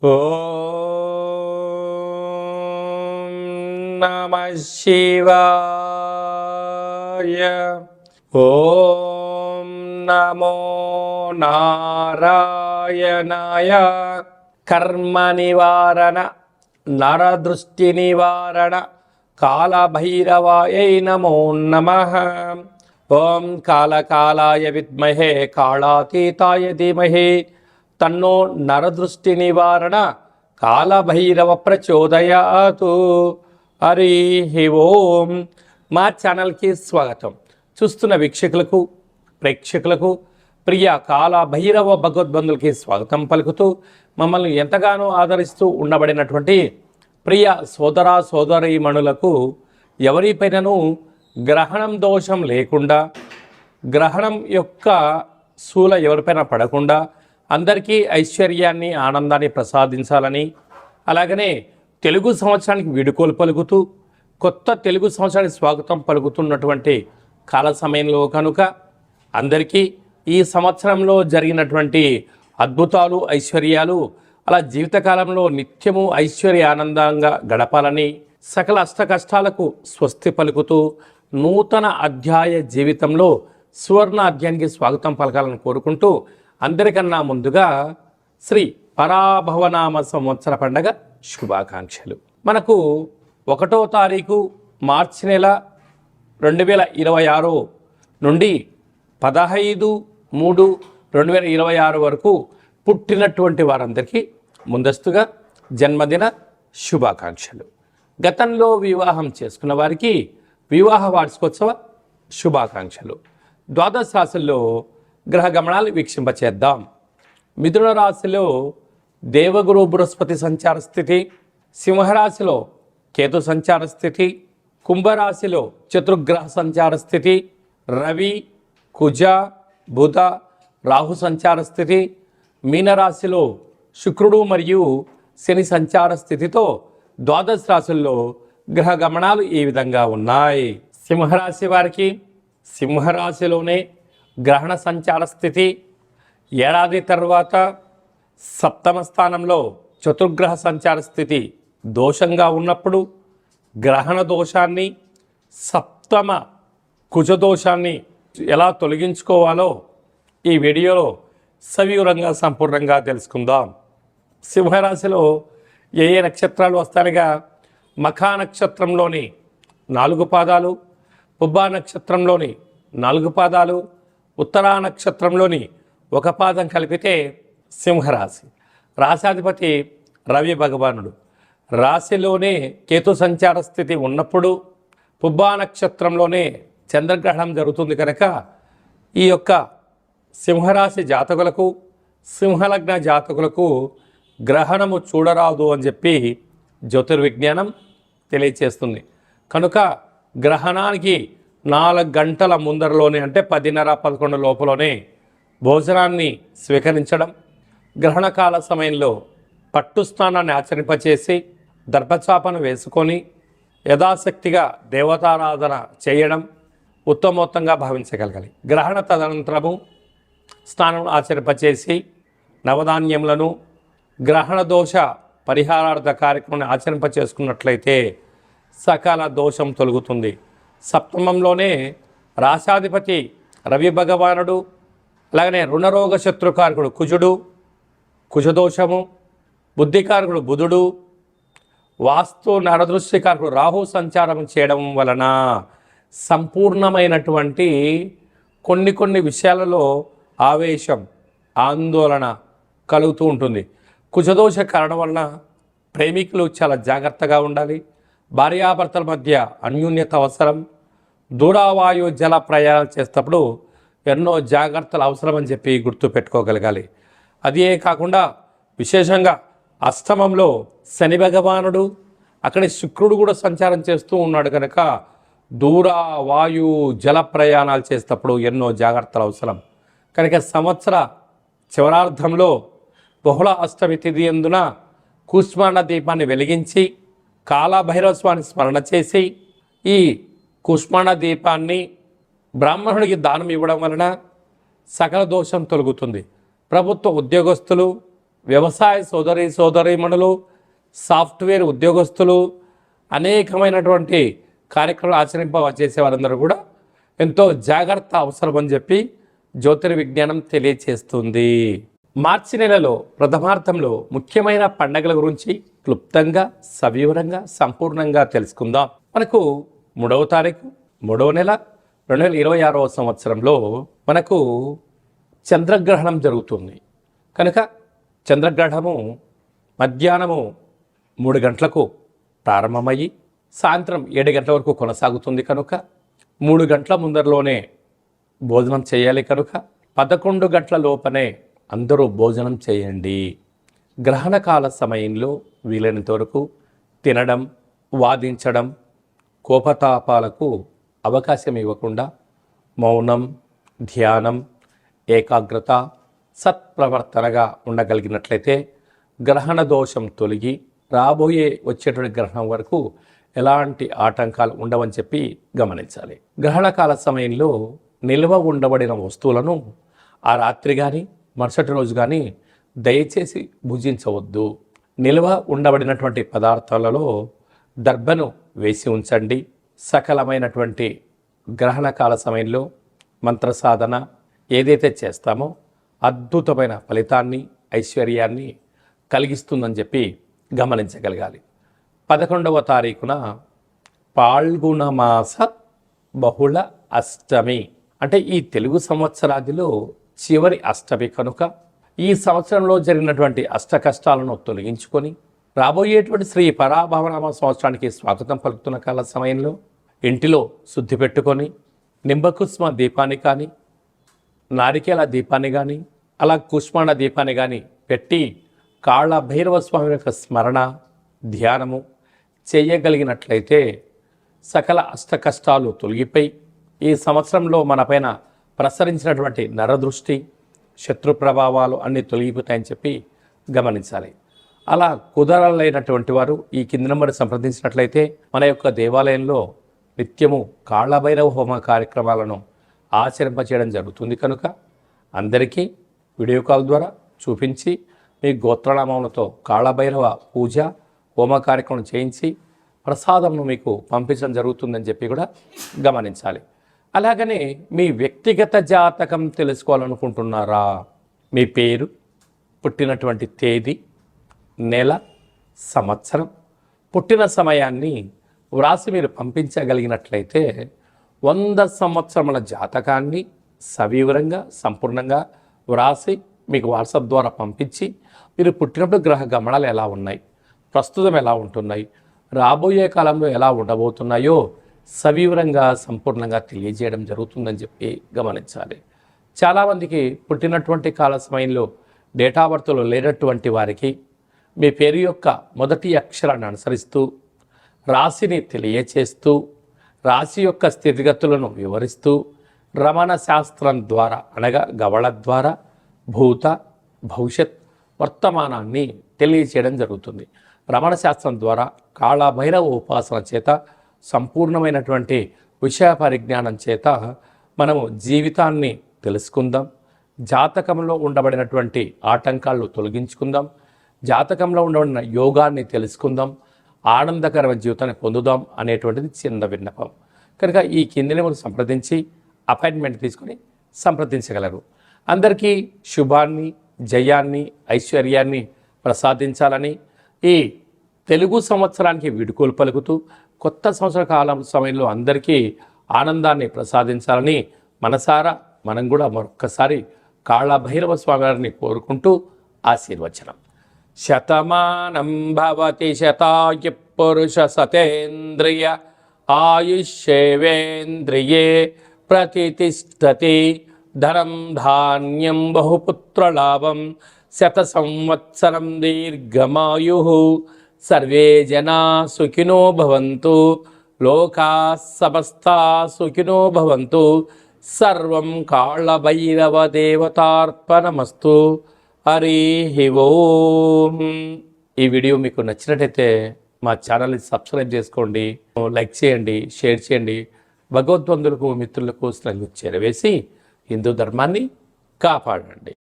ఓం నమః శివాయ. ఓం నమో నారాయణాయ. కర్మ నివారణ నరదృష్టి నివారణ కాళభైరవాయై నమో నమః. ఓం కాళకాలాయ విద్మహే కాళాతీతాయ ధీమహి తన్నో నరదృష్టి నివారణ కాళభైరవ ప్రచోదయాతు. హరి ఓం. మా ఛానల్కి స్వాగతం. చూస్తున్న వీక్షకులకు ప్రేక్షకులకు ప్రియ కాళభైరవ భగవద్బంధులకి స్వాగతం పలుకుతూ మమ్మల్ని ఎంతగానో ఆదరిస్తూ ఉండబడినటువంటి ప్రియ సోదర సోదరీమణులకు ఎవరిపైనను గ్రహణం దోషం లేకుండా, గ్రహణం యొక్క శూల ఎవరిపైన పడకుండా అందరికీ ఐశ్వర్యాన్ని ఆనందాన్ని ప్రసాదించాలని, అలాగనే తెలుగు సంవత్సరానికి వీడుకోలు పలుకుతూ కొత్త తెలుగు సంవత్సరానికి స్వాగతం పలుకుతున్నటువంటి కాల సమయంలో కనుక అందరికీ ఈ సంవత్సరంలో జరిగినటువంటి అద్భుతాలు ఐశ్వర్యాలు అలా జీవితకాలంలో నిత్యము ఐశ్వర్య ఆనందంగా గడపాలని, సకల అష్ట కష్టాలకు స్వస్తి పలుకుతూ నూతన అధ్యాయ జీవితంలో సువర్ణ అధ్యాయానికి స్వాగతం పలకాలని కోరుకుంటూ అందరికన్నా ముందుగా శ్రీ పరాభవనామ సంవత్సర పండగ శుభాకాంక్షలు. మనకు 1వ తారీఖు మార్చి నెల 2026 నుండి 15/3/2026 వరకు పుట్టినటువంటి వారందరికీ ముందస్తుగా జన్మదిన శుభాకాంక్షలు. గతంలో వివాహం చేసుకున్న వారికి వివాహ వార్షికోత్సవ శుభాకాంక్షలు. ద్వాదశ రాశుల్లో గ్రహ గమనాలు వీక్షింపచేద్దాం. మిథున రాశిలో దేవగురు బృహస్పతి సంచార స్థితి, సింహరాశిలో కేతు సంచార స్థితి, కుంభరాశిలో చతుర్గ్రహ సంచార స్థితి, రవి కుజ బుధ రాహు సంచార స్థితి, మీనరాశిలో శుక్రుడు మరియు శని సంచార స్థితితో ద్వాదశ రాశుల్లో గ్రహ గమనాలు ఈ విధంగా ఉన్నాయి. సింహరాశి వారికి సింహరాశిలోనే గ్రహణ సంచార స్థితి, ఏడాది తర్వాత సప్తమ స్థానంలో చతుర్గ్రహ సంచార స్థితి దోషంగా ఉన్నప్పుడు గ్రహణ దోషాన్ని, సప్తమ కుజదోషాన్ని ఎలా తొలగించుకోవాలో ఈ వీడియోలో సవివరంగా సంపూర్ణంగా తెలుసుకుందాం. సింహరాశిలో ఏ ఏ నక్షత్రాలు వస్తాయనగా మఖా నక్షత్రంలోని 4 పాదాలు, పుబ్బా నక్షత్రంలోని 4 పాదాలు, ఉత్తరా నక్షత్రంలోని 1 పాదం కలిపితే సింహరాశి. రాశాధిపతి రవి భగవానుడు. రాశిలోనే కేతు సంచార స్థితి ఉన్నప్పుడు పుబ్బా నక్షత్రంలోనే చంద్రగ్రహణం జరుగుతుంది కనుక ఈ యొక్క సింహరాశి జాతకులకు, సింహలగ్న జాతకులకు గ్రహణము చూడరాదు అని చెప్పి జ్యోతిర్విజ్ఞానం తెలియచేస్తుంది. కనుక గ్రహణానికి 4 గంటల ముందరలోనే అంటే 10:30-11 లోపలనే భోజనాన్ని స్వీకరించడం, గ్రహణకాల సమయంలో పట్టు స్నానాన్ని ఆచరింపచేసి దర్భచాపను వేసుకొని యథాశక్తిగా దేవతారాధన చేయడం ఉత్తమోత్తంగా భావించగలగాలి. గ్రహణ తదనంతరము స్నానం ఆచరింపచేసి నవధాన్యములను గ్రహణ దోష పరిహారార్థ కార్యక్రమాన్ని ఆచరింపచేసుకున్నట్లయితే సకల దోషం తొలగుతుంది. సప్తమంలోనే రాశాధిపతి రవి భగవానుడు, అలాగనే రుణరోగ శత్రుకారకుడు కుజుడు, కుజదోషము, బుద్ధికారకుడు బుధుడు, వాస్తు నరదృష్టికారకుడు రాహు సంచారం చేయడం వలన సంపూర్ణమైనటువంటి కొన్ని విషయాలలో ఆవేశం, ఆందోళన కలుగుతూ ఉంటుంది. కుజదోష కారణం వలన ప్రేమికులు చాలా జాగ్రత్తగా ఉండాలి. భార్యాభర్తల మధ్య అన్యోన్యత అవసరం. దూరావాయు జల ప్రయాణాలు చేసేటప్పుడు ఎన్నో జాగ్రత్తలు అవసరమని చెప్పి గుర్తు పెట్టుకోగలగాలి. అదే కాకుండా విశేషంగా అష్టమంలో శని భగవానుడు, అక్కడే శుక్రుడు కూడా సంచారం చేస్తూ ఉన్నాడు కనుక దూర వాయు జల ప్రయాణాలు చేసేటప్పుడు ఎన్నో జాగ్రత్తలు అవసరం. కనుక సంవత్సర చివరార్థంలో బహుళ అష్టమి తిథి యందున కూష్మాండ దీపాన్ని వెలిగించి కాళభైరవ స్వామిని స్మరణ చేసి ఈ కూష్మాండ దీపాన్ని బ్రాహ్మణుడికి దానం ఇవ్వడం వలన సకల దోషం తొలగుతుంది. ప్రభుత్వ ఉద్యోగస్తులు, వ్యవసాయ సోదరీమణులు, సాఫ్ట్వేర్ ఉద్యోగస్తులు, అనేకమైనటువంటి కార్యక్రమాలు చేసే వారందరూ కూడా ఎంతో జాగ్రత్త అవసరం అని చెప్పి జ్యోతిర్విజ్ఞానం తెలియచేస్తుంది. మార్చి నెలలో ప్రథమార్థంలో ముఖ్యమైన పండగల గురించి క్లుప్తంగా, సవివరంగా, సంపూర్ణంగా తెలుసుకుందాం. మనకు 3వ తారీఖు 3వ నెల 2026వ సంవత్సరంలో మనకు చంద్రగ్రహణం జరుగుతుంది. కనుక చంద్రగ్రహణము మధ్యాహ్నము 3 గంటలకు ప్రారంభమయ్యి సాయంత్రం 7 గంటల వరకు కొనసాగుతుంది. కనుక 3 గంటల ముందరలోనే భోజనం చేయాలి. కనుక 11 గంటల లోపనే అందరూ భోజనం చేయండి. గ్రహణకాల సమయంలో వీలైనంత వరకు తినడం, వాదించడం, కోపతాపాలకు అవకాశం ఇవ్వకుండా మౌనం, ధ్యానం, ఏకాగ్రత, సత్ప్రవర్తనగా ఉండగలిగినట్లయితే గ్రహణ దోషం తొలగి వచ్చేటువంటి గ్రహణం వరకు ఎలాంటి ఆటంకాలు ఉండవని చెప్పి గమనించాలి. గ్రహణకాల సమయంలో నిల్వ ఉండబడిన వస్తువులను ఆ రాత్రి కానీ మరుసటి రోజు కానీ దయచేసి భుజించవద్దు. నిల్వ ఉండబడినటువంటి పదార్థాలలో దర్భను వేసి ఉంచండి. సకలమైనటువంటి గ్రహణకాల సమయంలో మంత్ర సాధన ఏదైతే చేస్తామో అద్భుతమైన ఫలితాన్ని, ఐశ్వర్యాన్ని కలిగిస్తుందని చెప్పి గమనించగలగాలి. 11వ తారీఖున పాల్గొన మాస బహుళ అష్టమి, అంటే ఈ తెలుగు సంవత్సరాదిలో చివరి అష్టమి కనుక ఈ సంవత్సరంలో జరిగినటువంటి అష్ట కష్టాలను తొలగించుకొని రాబోయేటువంటి శ్రీ పరాభవనామ సంవత్సరానికి స్వాగతం పలుకుతున్న కాల సమయంలో ఇంటిలో శుద్ధి పెట్టుకొని నింబకుస్మ దీపాన్ని కానీ, నారికేల దీపాన్ని కానీ, అలా కుష్మాండ దీపాన్ని కానీ పెట్టి కాళ్ళ భైరవ స్వామి యొక్క స్మరణ, ధ్యానము చేయగలిగినట్లయితే సకల అష్ట కష్టాలు తొలగిపోయి ఈ సంవత్సరంలో మనపైన ప్రసరించినటువంటి నరదృష్టి, శత్రు ప్రభావాలు అన్నీ తొలగిపోతాయని చెప్పి గమనించాలి. అలా కుదరలేనటువంటి వారు ఈ కింది నెంబర్ సంప్రదించినట్లయితే మన యొక్క దేవాలయంలో నిత్యము కాళ్ళభైరవ హోమ కార్యక్రమాలను ఆచరింపచేయడం జరుగుతుంది. కనుక అందరికీ వీడియో కాల్ ద్వారా చూపించి మీ గోత్రనామములతో కాళ్ళభైరవ పూజ, హోమ కార్యక్రమం చేయించి ప్రసాదంను మీకు పంపించడం జరుగుతుందని చెప్పి కూడా గమనించాలి. అలాగనే మీ వ్యక్తిగత జాతకం తెలుసుకోవాలనుకుంటున్నారా? మీ పేరు, పుట్టినటువంటి తేదీ, నెల, సంవత్సరం, పుట్టిన సమయాన్ని వ్రాసి మీరు పంపించగలిగినట్లయితే 100 సంవత్సరముల జాతకాన్ని సవివరంగా, సంపూర్ణంగా వ్రాసి మీకు వాట్సాప్ ద్వారా పంపించి మీరు పుట్టినప్పుడు గ్రహ గమనాలు ఎలా ఉన్నాయి, ప్రస్తుతం ఎలా ఉంటున్నాయి, రాబోయే కాలంలో ఎలా ఉండబోతున్నాయో సవివరంగా, సంపూర్ణంగా తెలియజేయడం జరుగుతుందని చెప్పి గమనించాలి. చాలామందికి పుట్టినటువంటి కాల సమయంలో డేట్ ఆఫ్ బర్త్లో లేనటువంటి వారికి మీ పేరు యొక్క మొదటి అక్షరాన్ని అనుసరిస్తూ రాశిని తెలియచేస్తూ రాశి యొక్క స్థితిగతులను వివరిస్తూ రమణ శాస్త్రం ద్వారా, అనగా గవళ ద్వారా భూత, భవిష్యత్, వర్తమానాన్ని తెలియచేయడం జరుగుతుంది. రమణ శాస్త్రం ద్వారా కాళభైరవ ఉపాసన చేత, సంపూర్ణమైనటువంటి విషయ పరిజ్ఞానం చేత మనము జీవితాన్ని తెలుసుకుందాం. జాతకంలో ఉండబడినటువంటి ఆటంకాలను తొలగించుకుందాం. జాతకంలో ఉండబడిన యోగాన్ని తెలుసుకుందాం. ఆనందకరమైన జీవితాన్ని పొందుదాం అనేటువంటిది చిన్న విన్నపం. కనుక ఈ కిందిని మీరు సంప్రదించి అపాయింట్మెంట్ తీసుకొని సంప్రదించగలరు. అందరికీ శుభాన్ని, జయాన్ని, ఐశ్వర్యాన్ని ప్రసాదించాలని ఈ తెలుగు సంవత్సరానికి వీడుకోలు పలుకుతూ కొత్త సంవత్సర కాలం సమయంలో అందరికీ ఆనందాన్ని ప్రసాదించాలని మనసారా మనం కూడా మరొక్కసారి కాళభైరవ స్వామి గారిని కోరుకుంటూ ఆశీర్వచనం. శతమానం భవతి శతాయు పురుష సతేంద్రియ ఆయుష్యేవేంద్రియే ప్రతిష్టతి ధనం ధాన్యం బహుపుత్రలాభం శత సంవత్సరం దీర్ఘమాయు సర్వే జనా సుఖినో భవంతు లోకా సమస్తా సుఖినో భవంతు సర్వం కాళభైరవ దేవతార్పణమస్తు. హరి ఓం. ఈ వీడియో మీకు నచ్చినట్టయితే మా ఛానల్ని సబ్స్క్రైబ్ చేసుకోండి, లైక్ చేయండి, షేర్ చేయండి. భగవద్బంధులకు, మిత్రులకు స్నేహితులకు చేరవేసి హిందూ ధర్మాన్ని కాపాడండి.